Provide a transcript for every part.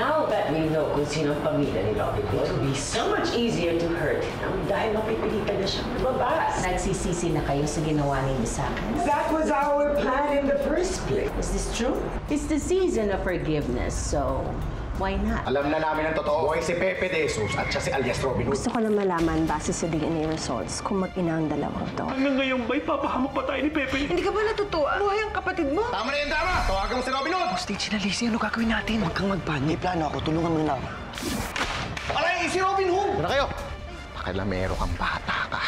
Now that we know kung sino ang pamilya ni Robin Hood, it will be so much easier to hurt him dahil mapipilitan na siyang lumabas. Nagsisisi na kayo sa ginawa ninyo sa akin? That was our plan in the first place. Is this true? It's the season of forgiveness, so why not? Alam na namin ang totoo. Buhay si Pepe De Jesus at siya si alias Robin Hood. Gusto ko lang malaman base sa DNA results kung mag-ina ang dalawang to. Hanggang ngayon ba'y papahamak pa tayo ni Pepe? Hindi ka ba natutuwa? Buhay ang kapatid mo. Tama na yan, tama! Tawagan mo si Robin Hood! Stage na, Lizzie. Ano gagawin natin? Huwag kang magpanik. May plano ako. Tulungan mo na ako. Alay, si Robin Hood! Ano kayo? Pakilamero kang bata ka.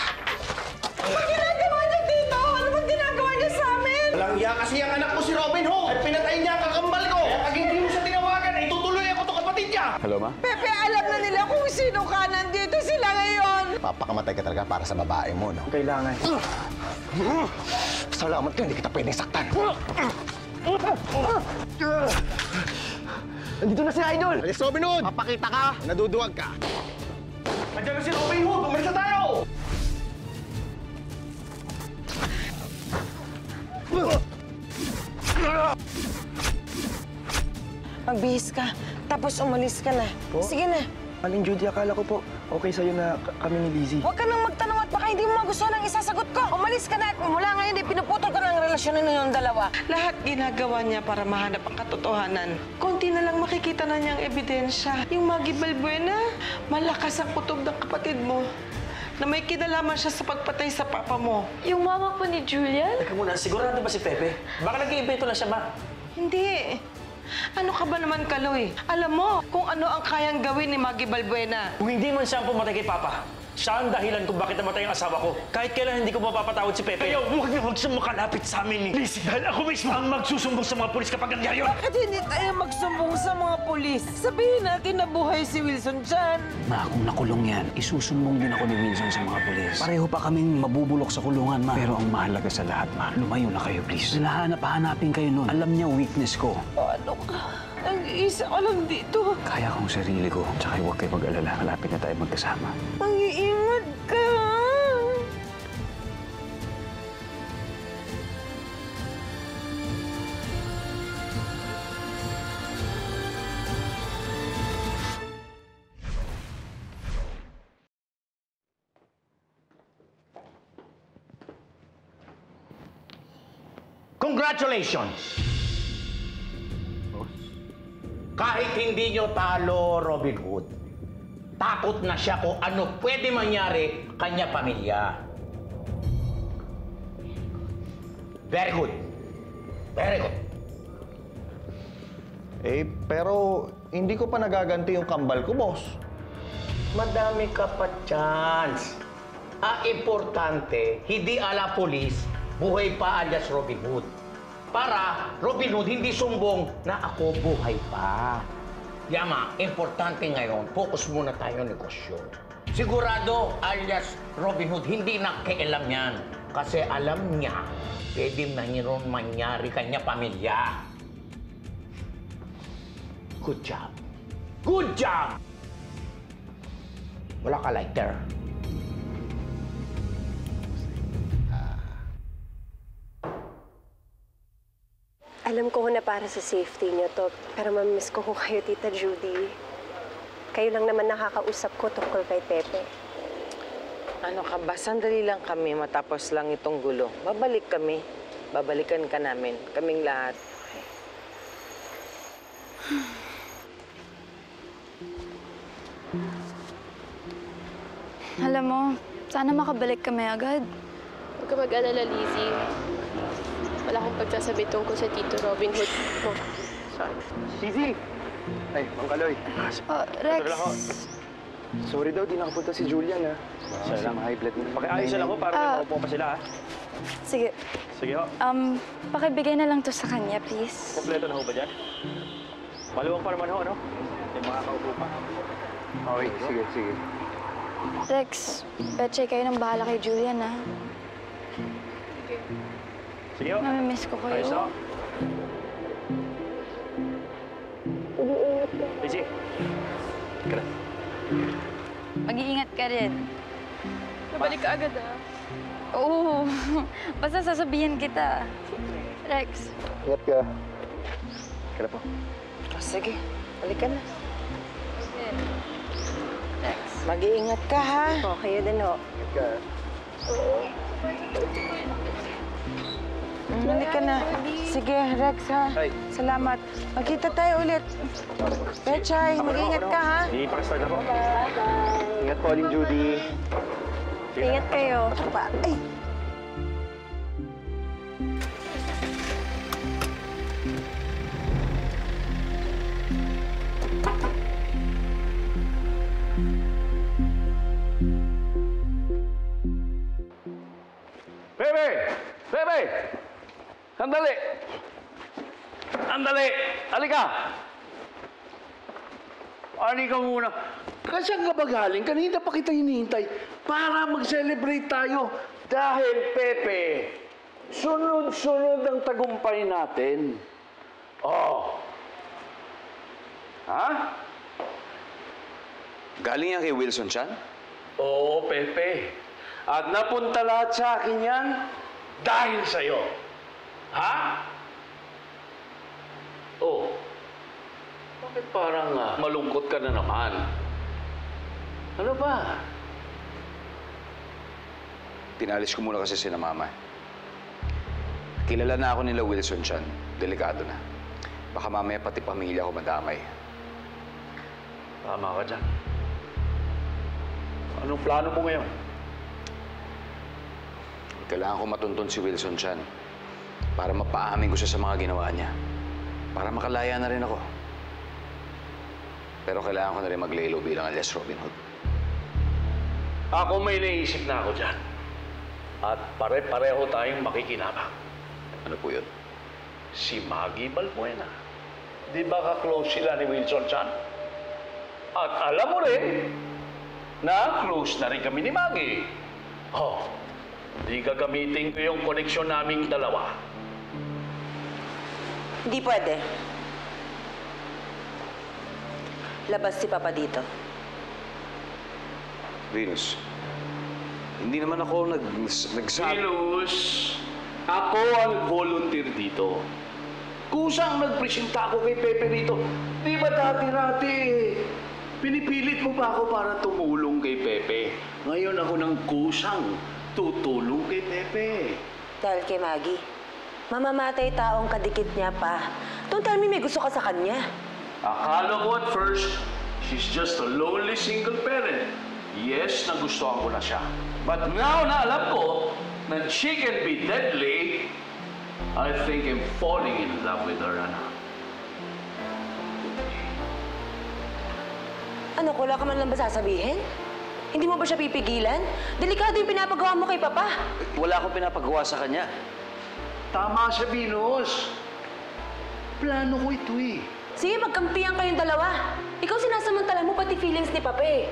Ano ginagawa niya dito? Ano bang ginagawa niya sa amin? Walang iya kasi ang anak ko si Robin Hood! At pinatay niya ang kakambal ko! Kaya pag hindi mo siya tinawagan, ay tutuloy ako to kapatid niya! Hello, ma? Pepe, alam na nila kung sino ka. Nandito sila ngayon. Papakamatay ka talaga para sa babae mo, no? Kailangan. Salamat ka, hindi kita pwedeng saktan. Nandito na si Idol! Alias Robin Hood! Papakita ka, naduduwag ka. Nandiyan na si Robin Hood! Umalis na tayo! Magbihis ka, tapos umalis ka na. Sige na. Aling Judy, akala ko po okay sa'yo na kami ni Lizzie. Huwag ka nang magtanong at baka hindi mo magustuhan ang isasagot ko. Umalis ka na at mula ngayon, pinuputol ko na ang relasyon ninyong dalawa. Lahat ginagawa niya para mahanap ang katotohanan. Konti na lang makikita na niyang ebidensya. Yung Maggie Balbuena, malakas ang kutob ng kapatid mo na may kinalaman siya sa pagpatay sa papa mo. Yung mama po ni Julian? Teka muna, sigurado ba si Pepe? Baka nag-iimbento lang siya, ma. Hindi. Ano ka ba naman, Kaloy? Alam mo kung ano ang kayang gawin ni Maggie Balbuena. Kung hindi man siya ang pumatay kay Papa, siya ang dahilan kung bakit namatay ang asawa ko. Kahit kailan hindi ko mapapatawad si Pepe. Kaya huwag na huwag siyang makalapit sa amin, Lizzie. Dahil ako mismo ang magsusumbong sa mga pulis kapag nangyari yun. Bakit hindi tayo magsumbong sa mga pulis? Sabihin natin na buhay si Wilson dyan. Ma, kung nakulong yan, isusumbong din ako ni Wilson sa mga pulis. Pareho pa kaming mabubulok sa kulungan, ma. Pero ang mahalaga sa lahat, ma, lumayo na kayo, please. Hanapin kayo nun. Alam niya weakness ko. Ano ka? Nag-iisa ka lang dito. Kaya kong sarili ko. Tsaka huwag kayo mag-alala. Malapit na tayo magkasama. Mag-iingat ka. Congratulations! Kahit hindi nyo talo, Robin Hood, takot na siya kung ano pwede mangyari kanya pamilya. Very good. Very good. Eh, pero hindi ko pa nagaganti yung kambal ko, boss. Madami ka pa chance. Ang importante, hindi ala polis, buhay pa alias Robin Hood. Para Robin Hood hindi sumbong na ako buhay pa. Yama, importante ngayon, focus muna tayo negosyo. Sigurado alias Robin Hood hindi nakialam yan. Kasi alam niya, pwede mayroon mangyari kanya pamilya. Good job. Good job! Wala ka lighter. Alam ko na para sa safety niyo to, pero mamimiss ko kayo, Tita Judy. Kayo lang naman nakakausap ko tungkol kay Pepe. Ano ka ba? Sandali lang kami matapos lang itong gulo. Babalik kami. Babalikan ka namin. Kaming lahat. Alam mo, sana makabalik kami agad. Huwag ka mag-alala, Lizzie. Wala akong pagsasabi tungkol sa Tito Robin Hood mo. Sorry. Lizzie! Ay, Mang Kaloy. Rex. Sorry daw, di nakapunta si Julian, ha? Kasi high blood mo. Pakiayos lang ako para may maupo pa sila, ha? Sige. Sige, ho. Pakibigay na lang to sa kanya, please. Kompleto na ho ba dyan? Maluwang pa naman ho, no? May makakaupo pa. Okay, sige, sige. Rex, betchay kayo ng bahala kay Julian, ha? Sige, ho. Mamimiss ko kayo. Ayos na ho. Lizzie. Ika na. Mag-iingat ka rin. Nabalik ka agad, ah. Oo. Basta sasabihin kita. Rex. Ingat ka. Ika na po. Sige. Halika na. Mag-iingat ka, ha? O, kayo din ho. Halika na. Sige, Rex, ha? Salamat. Magkita tayo ulit. Pechay, mag-iingat ka, ha? Hindi, pakistart ako. Ingat po, Aling Judy. Ingat kayo. Ay! Pepe! Pepe! Sandali! Sandali! Halika! Halika muna. Kasi ang ka galing? Kanina pa kita hinihintay para mag-celebrate tayo. Dahil, Pepe, sunod-sunod ang tagumpay natin. Oh. Ha? Galing yan kay Wilson Chan? Oo, Pepe. At napunta lahat sa akin yan dahil sa'yo. Ha? Oh. Bakit parang malungkot ka na naman? Ano ba? Pinalis ko muna kasi sina Mama. Kilala na ako nila Wilson Chan. Delikado na. Baka mamaya pati pamilya ko madamay. Tama ka dyan. Anong plano mo ngayon? Kailangan ko matuntun si Wilson Chan para mapaamin ko siya sa mga ginawa niya. Para makalaya na rin ako. Pero kailangan ko na rin mag-laylo bilang alias Robin Hood. Ako may naisip na ako dyan. At pare-pareho tayong makikinabang. Ano po yun? Si Maggie Balbuena. Di ba ka-close sila ni Wilson Chan? At alam mo rin na close na rin kami ni Maggie. Oh, di gagamitin ko yung koneksyon naming dalawa. Hindi pwede. Labas si Papa dito. Venus, hindi naman ako nagsabi... Venus, ako ang volunteer dito. Kusang nagpresenta ako kay Pepe rito. Di ba dati-dati pinipilit mo pa ako para tumulong kay Pepe. Ngayon ako ng kusang tutulong kay Pepe. Dahil kay Maggie, mamamatay taong kadikit niya pa. Don't tell me may gusto ka sa kanya. Akala ko at first, she's just a lonely single parent. Yes, nagustuhan ko na siya. But now na alam ko na she can be deadly, I think I'm falling in love with her, Ana. Ano, wala ka man lang ba sasabihin? Hindi mo ba siya pipigilan? Delikado yung pinapagawa mo kay Papa. Wala akong pinapagawa sa kanya. Tama siya, Venus. Plano ko ito eh. Sige, magkampihan kayong dalawa. Ikaw sinasamantala mo pati feelings ni Papa eh.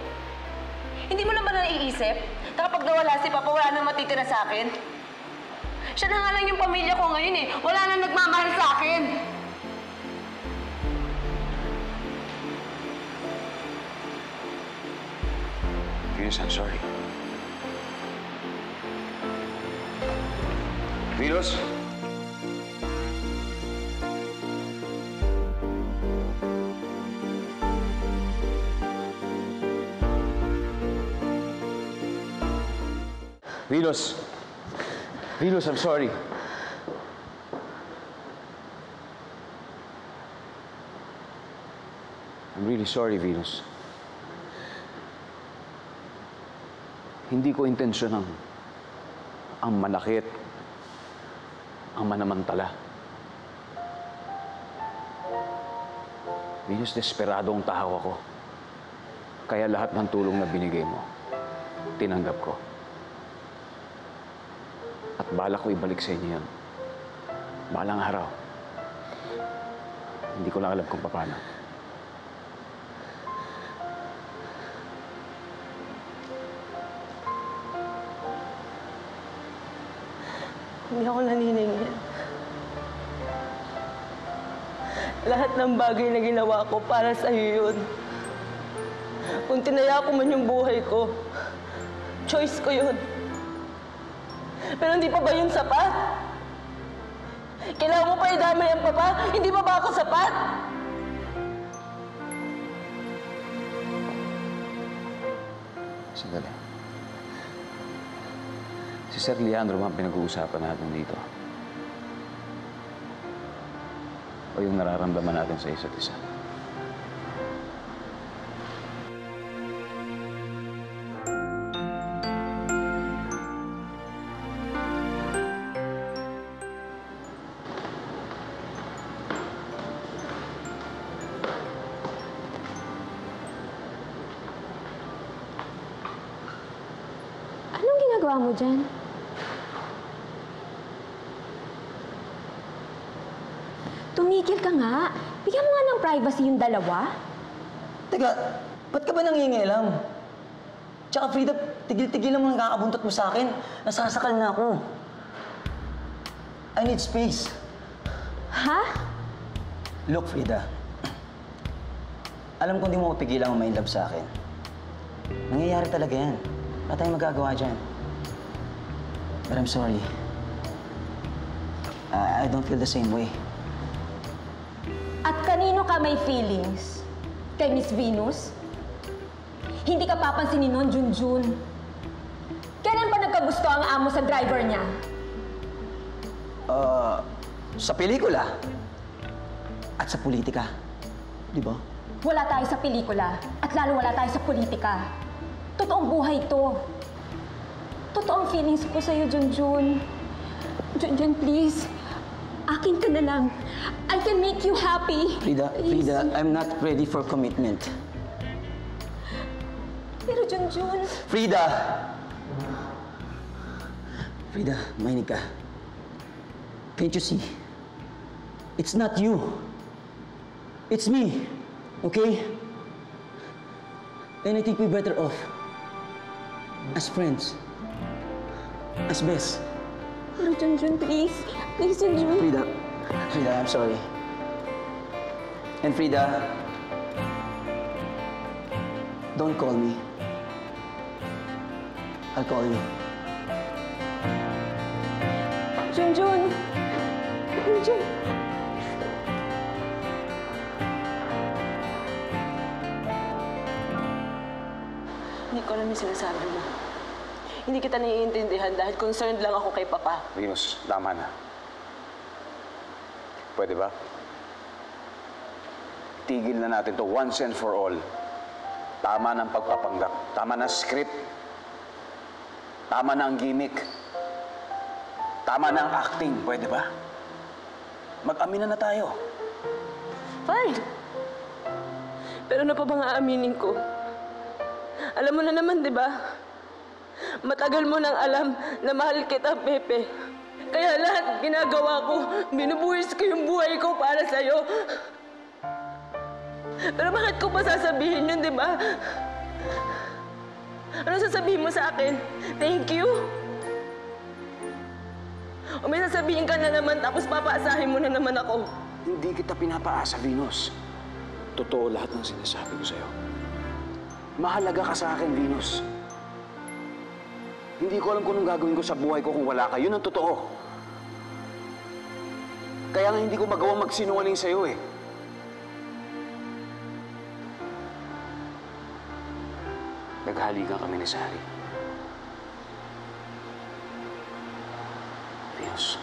Hindi mo lang ba naiisip na kapag nawala si Papa, wala nang matitira sa akin? Siya na nga lang yung pamilya ko ngayon eh. Wala nang nagmamahal sa akin. Venus, I'm sorry. Venus? Venus. Venus, I'm sorry. I'm really sorry, Venus. Hindi ko intensyon ang manakit, ang manamantala. Venus, desperado ang tao ako. Kaya lahat ng tulong na binigay mo, tinanggap ko. At balak ko ibalik sa inyo yun. Balang araw. Hindi ko lang alam kung paano. Hindi ako naniningil. Lahat ng bagay na ginawa ko para sa iyo yun. Kung tinaya ko man yung buhay ko, choice ko yun. Pero hindi pa ba yun sapat? Kailangan mo pa idamay ang Papa? Hindi pa ba ako sapat? Sandali. Si Sir Leandro ba ang pinag-uusapan natin dito? O yung nararamdaman natin sa isa't isa? Anong ginagawa mo dyan? Tumigil ka nga. Bigyan mo nga ng privacy yung dalawa. Teka, ba't ka ba nangingialam? Tsaka Frida, tigil-tigil mo nang kakabuntot mo sa akin. Nasasakal na ako. I need space. Ha? Look, Frida. Alam ko hindi mo mapigilan kung ma-inlove sa akin. Nangyayari talaga yan. Wala tayong magagawa dyan. But I'm sorry. I don't feel the same way. At kanino ka may feelings? Kay Miss Venus? Hindi ka papansinin nun, Junjun. Kailan ba nagkagusto ang amo sa driver niya? Sa pelikula. At sa politika. Di ba? Wala tayo sa pelikula. At lalo wala tayo sa politika. Totoong buhay to. Totoong feelings ko sa'yo, Junjun. Junjun, please. Akin ka na lang. I can make you happy. Frida, Frida, I'm not ready for commitment. Pero Junjun... Frida! Frida, mahinig ka. Can't you see? It's not you. It's me. Okay? And I think we're better off. As friends. As best. Pero Junjun, please. Please, Junjun. Frida. Frida, I'm sorry. And Frida, don't call me. I'll call you. Junjun. Junjun. Hindi ko alam yung sinasabi mo. Hindi kita naiintindihan dahil concerned lang ako kay Papa. Venus, tama na. Pwede ba? Tigil na natin to once and for all. Tama na ang pagpapanggap. Tama na script. Tama na ang gimmick. Tama na ang acting. Pwede ba? Mag-amina na tayo. Fine. Pero ano pa bang aaminin ko? Alam mo na naman, di ba? Matagal mo nang alam na mahal kita, Pepe. Kaya lahat ginagawa ko, binubuhis ko yung buhay ko para sa'yo. Pero bakit ko pa sasabihin yun, di ba? Ano sasabihin mo sa akin? Thank you? O may sasabihin ka na naman tapos papaasahin mo na naman ako? Hindi kita pinapaasa, Venus. Totoo lahat ng sinasabi ko sa'yo. Mahalaga ka sa akin, Venus. Hindi ko alam kung anong gagawin ko sa buhay ko kung wala ka. Yun ang totoo. Kaya nga hindi ko magawang magsinungaling sa'yo eh. Naghalikan kami ni Sari. Venus,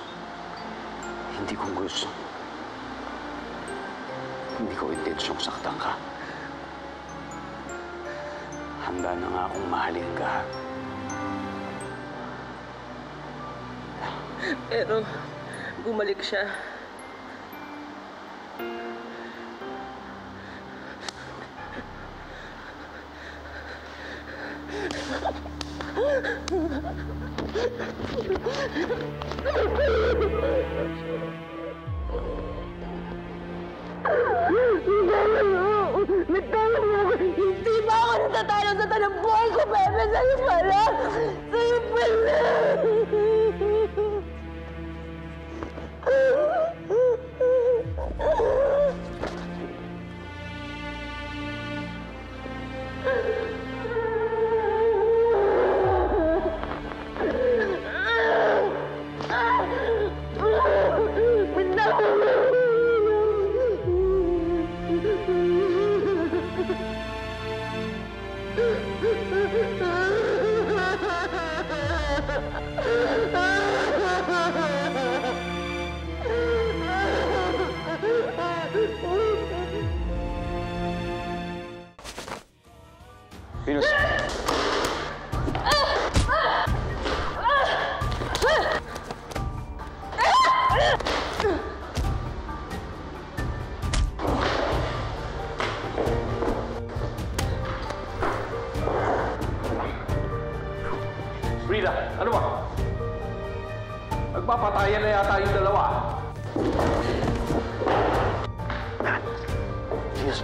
hindi ko gusto. Hindi ko intensyong saktan ka. Handa na nga akong mahalin ka. Pero bumalik siya. Hindi ba ako natatalo sa tanang buhay ko, Pepe? Sa'yo pala! Sa'yo pala! Ah! Venus. Frida, ano ba? Nagpapatayan na yata yung dalawa. Venus.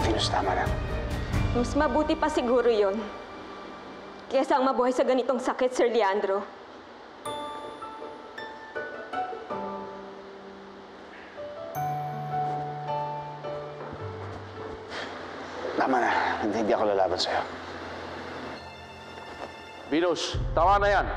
Venus, tama na. Mas mabuti pa siguro yon kaysa ang mabuhay sa ganitong sakit, Sir Leandro. Tama na. Hindi ako lalaban sa'yo. Venus, tama na yan.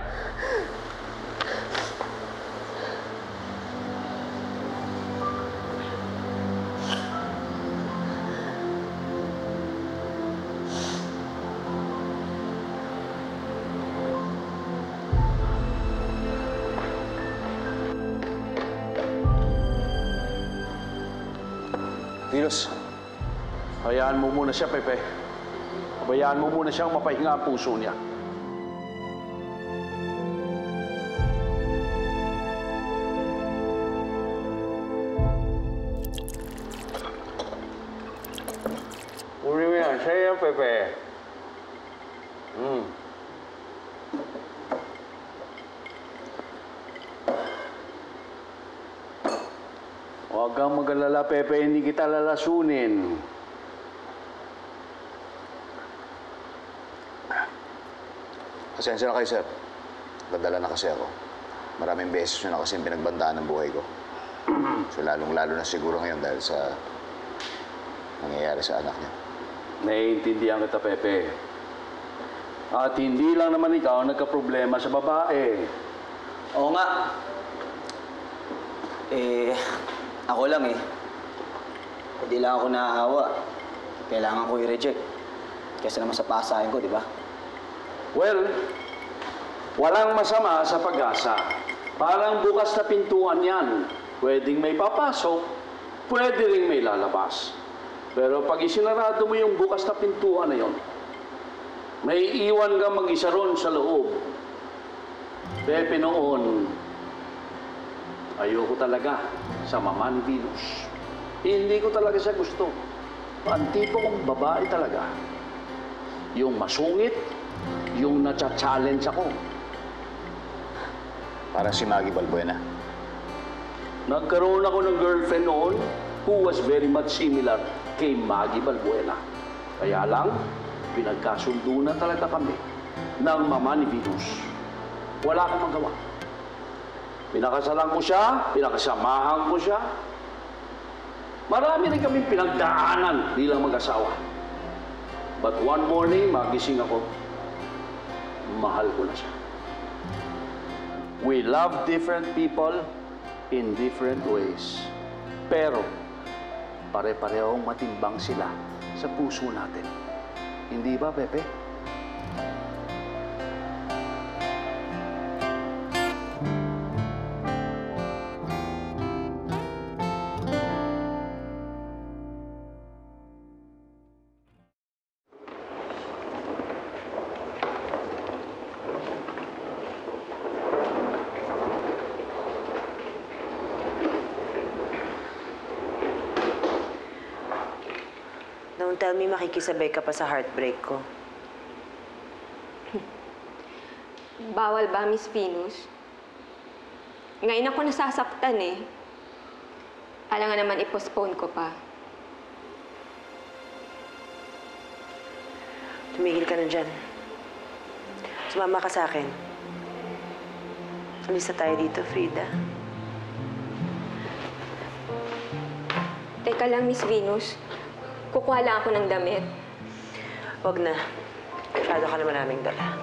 Venus. Hayaan mo muna siya, Pepe. Hayaan mo muna siyang mapahinga ang puso niya. Uri mo yan. Siya yan, Pepe. Huwag kang mag-alala, Pepe. Hindi kita lalasunin. Pasensya na kayo, sir. Dadala na kasi ako. Maraming beses nyo na kasi pinagbandaan ng buhay ko. So, lalong-lalo na siguro ngayon dahil sa nangyayari sa anak niya. Naiintindihan kita, Pepe. At hindi lang naman ikaw ang nagka-problema sa babae. Oo nga. Ako lang eh. Hindi lang ako naaawa. Kailangan ko i-reject. Kaysa naman sa pasahin ko, di ba? Well, walang masama sa pag-asa. Parang bukas na pintuan yan. Pwedeng may papasok, pwede rin may lalabas. Pero pag isinarado mo yung bukas na pintuan na yon, may iwan kang mag-isa ron sa loob. Pepe, noon, ayoko talaga sa mama ni Venus. Hindi ko talaga siya gusto. Ang tipo kong babae talaga. Yung masungit, yung nacha-challenge ako. Parang si Maggie Balbuena. Nagkaroon ako ng girlfriend noon who was very much similar kay Maggie Balbuena. Kaya lang, pinagkasundo na talaga kami ng mama ni Venus. Wala akong magawa. Pinakasalan ko siya, pinakasamahan ko siya. Marami rin kaming pinagdaanan bilang mag-asawa. But one morning, magising ako, mahal ko na siya. We love different people in different ways. Pero, pare-parehong matimbang sila sa puso natin. Hindi ba, Pepe? Don't tell me makikisabay ka pa sa heartbreak ko. Bawal ba, Miss Venus? Ngayon ako nasasaktan eh. Alam nga naman, i-postpone ko pa. Tumigil ka na dyan. Sumama ka sa akin. Alis na tayo dito, Frida. Teka lang, Miss Venus. Kukuha lang ako ng damit. Huwag na. Masyado ka na maraming dala.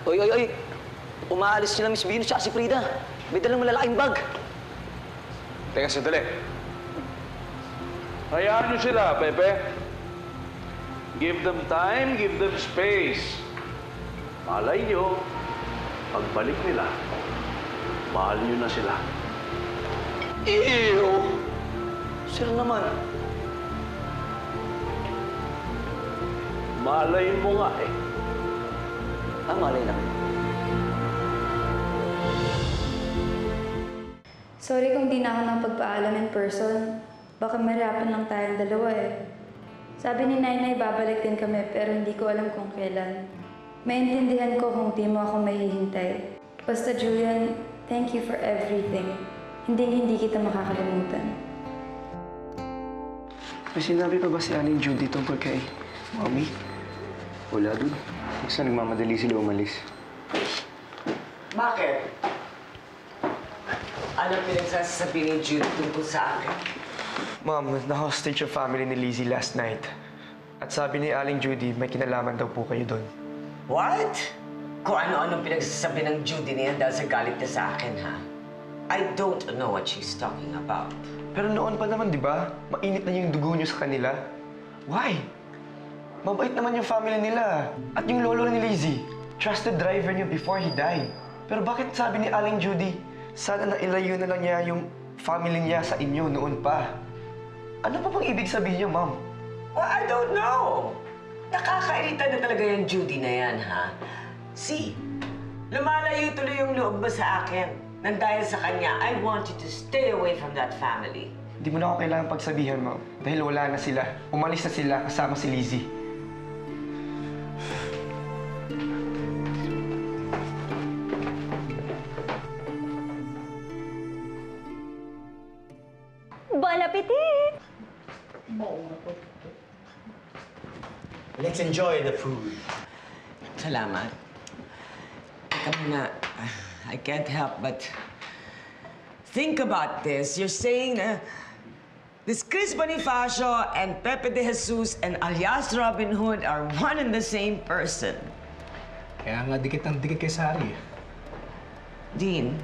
Oy! Umaalis sila Miss Venus at si Frida. May dalang malalaking bag. Teka, sandali. Hayaan nyo sila, Pepe. Give them time, give them space. Malay nyo, pagbalik nila, mahal nyo na sila. Ew! Sir naman. Malay mo nga eh. Malay na. Sorry kung di na ako napagpaalam in person. Baka mahirapan lang tayong dalawa eh. Sabi ni Nainay, babalik din kami pero hindi ko alam kung kailan. Maintindihan ko kung di mo ako mahihintay. Basta Julian, thank you for everything. Hindi kita makakalimutan. May sinabi pa ba si Aling Judy tungkol kay Mommy? Wala dun. Basta nagmamadali sila umalis. Bakit? Anong pinagsasabi ni Jude tungkol sa akin? Ma'am, na-hostage yung family ni Lizzie last night. At sabi ni Aling Judy, may kinalaman daw po kayo doon. What? Kung ano-anong pinagsasabi ng Judy niyan dahil sa galit niya sa akin, ha? I don't know what she's talking about. Pero noon pa naman, di ba? Mainit na yung dugo niyo sa kanila. Why? Mabait naman yung family nila. At yung lolo ni Lizzie, trusted driver niyo before he died. Pero bakit sabi ni Aling Judy, sana na ilayo na lang niya yung family niya sa inyo noon pa? Ano pa bang ibig sabihin niyo, ma'am? Well, I don't know. Nakakairita na talaga yung Judy na yan, ha? See, lumalayo tuloy yung loob mo sa akin. Nang dahil sa kanya, I want you to stay away from that family. Hindi mo na ako kailangan pagsabihan, ma'am. Dahil wala na sila. Umalis na sila kasama si Lizzie. Bon appetit! Let's enjoy the food. Salamat. Teka muna, I can't help but think about this. You're saying this Chris Bonifacio and Pepe de Jesus and alias Robin Hood are one and the same person. Kaya nga dikit ang dikit kay Sari. Dean,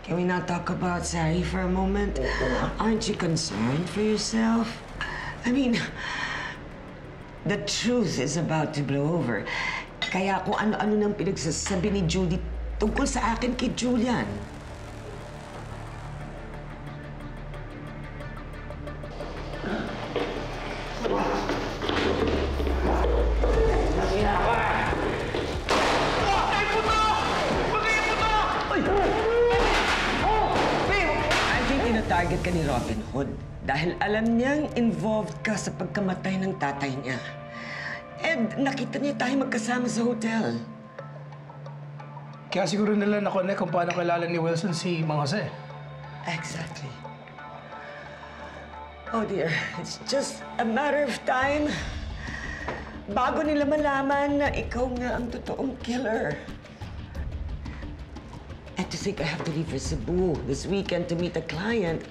can we not talk about Sari for a moment? Aren't you concerned for yourself? I mean, the truth is about to blow over. Kaya kung ano-ano nang pinagsasabi ni Judy tungkol sa akin kay Julian. I think ina-target ka ni Robin Hood dahil alam niyang involved ka sa pagkamatay ng tatay niya. And nakita niya tayo magkasama sa hotel. Kaya siguro nila na-connect kung paano kilala ni Wilson si Mang Jose. Exactly. Oh dear, it's just a matter of time bago nila malaman na ikaw nga ang totoong killer. And to think I have to leave for Cebu this weekend to meet a client,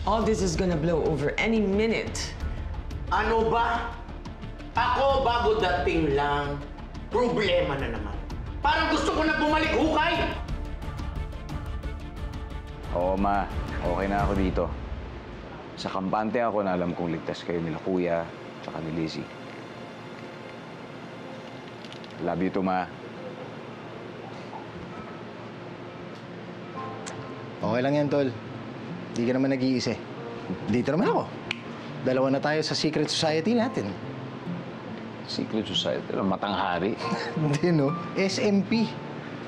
all this is gonna blow over any minute. Ano ba? Ako bago dating lang, problema na naman. Parang gusto ko na bumalik hukay. Oo, Ma. Okay na ako dito. Sa kampante ako na alam kong ligtas kayo nila Kuya tsaka ni Lizzie. Love you too, Ma. Okay lang yan, Tol. Hindi ka naman nag-iisa. Dito naman ako. Dalawa na tayo sa secret society natin. Secret society? Matanghari? Hindi, no? SMP.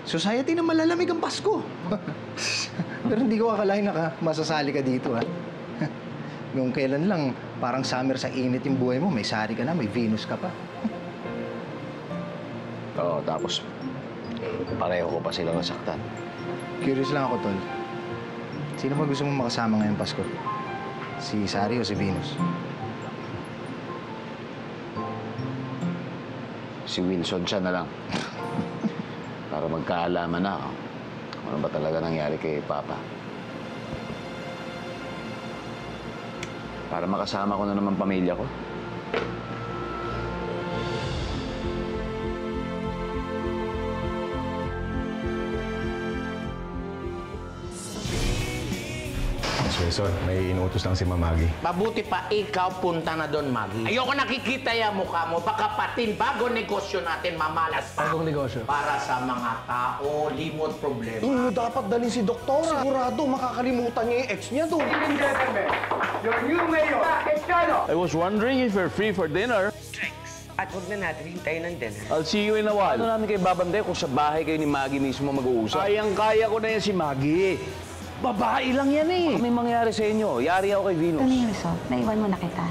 Society na malalamig ang Pasko. Pero hindi ko akalain na masasali ka dito, ha? Nung kailan lang, parang summer sa init yung buhay mo. May Sari ka na, may Venus ka pa. Oo, tapos pareho ko pa silang nasaktan. Curious lang ako, Tol. Sino ba gusto mong makasama ngayong Pasko? Si Sari o si Venus? Si Wilson siya na lang. Para magkaalaman na ako kung ano ba talaga nangyari kay Papa. Para makasama ko na naman pamilya ko. Wilson, may inuutos lang si Mamagi. Mabuti pa ikaw punta na doon, Maggie. Ayoko nakikita yung mukha mo. Baka patin bago negosyo natin mamalas pa. Bagong negosyo? Para sa mga tao, limot problema. Hindi mo dapat dalhin si Doktora. Sigurado makakalimutan niya yung ex niya doon. Your new mayor, I was wondering if you're free for dinner. At huwag na natin hintayin ng dinner. I'll see you in a while. Ano namin kayo babantay kung sa bahay kayo ni Maggie mismo mag-uusap? Kayang-kaya ko na yan si Maggie. Babae lang yan eh. Baka may mangyari sa inyo. Yari ako kay Venus. Ano yung result? Naiwan mo na kita.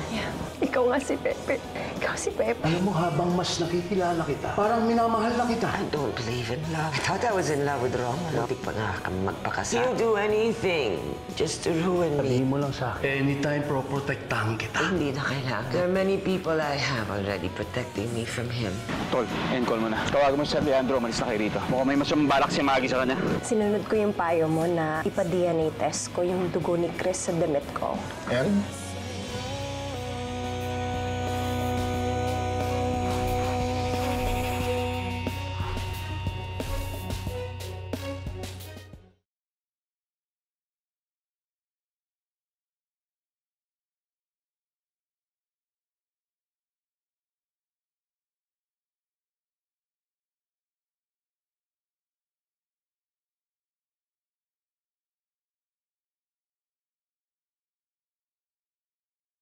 Ikaw nga si Pepe. Ikaw si Pepe. Alam mo, habang mas nakikilala kita, parang minamahal na kita. I don't believe in love. I thought I was in love with Romulo. Hindi pa nga kami magpakasal. He'll do anything just to ruin me. Sabihin mo lang sa akin, anytime proprotektahan kita. Hindi na kailangan. There are many people I have already protecting me from him. Tol, end call mo na. Tawagan mo si Sir Leandro, malis na kayo rito. Mukhang may masamang balak si Maggie sa kanya. Sinunod ko yung payo mo na ipa-DNA test ko yung dugo ni Chris sa damit ko. And?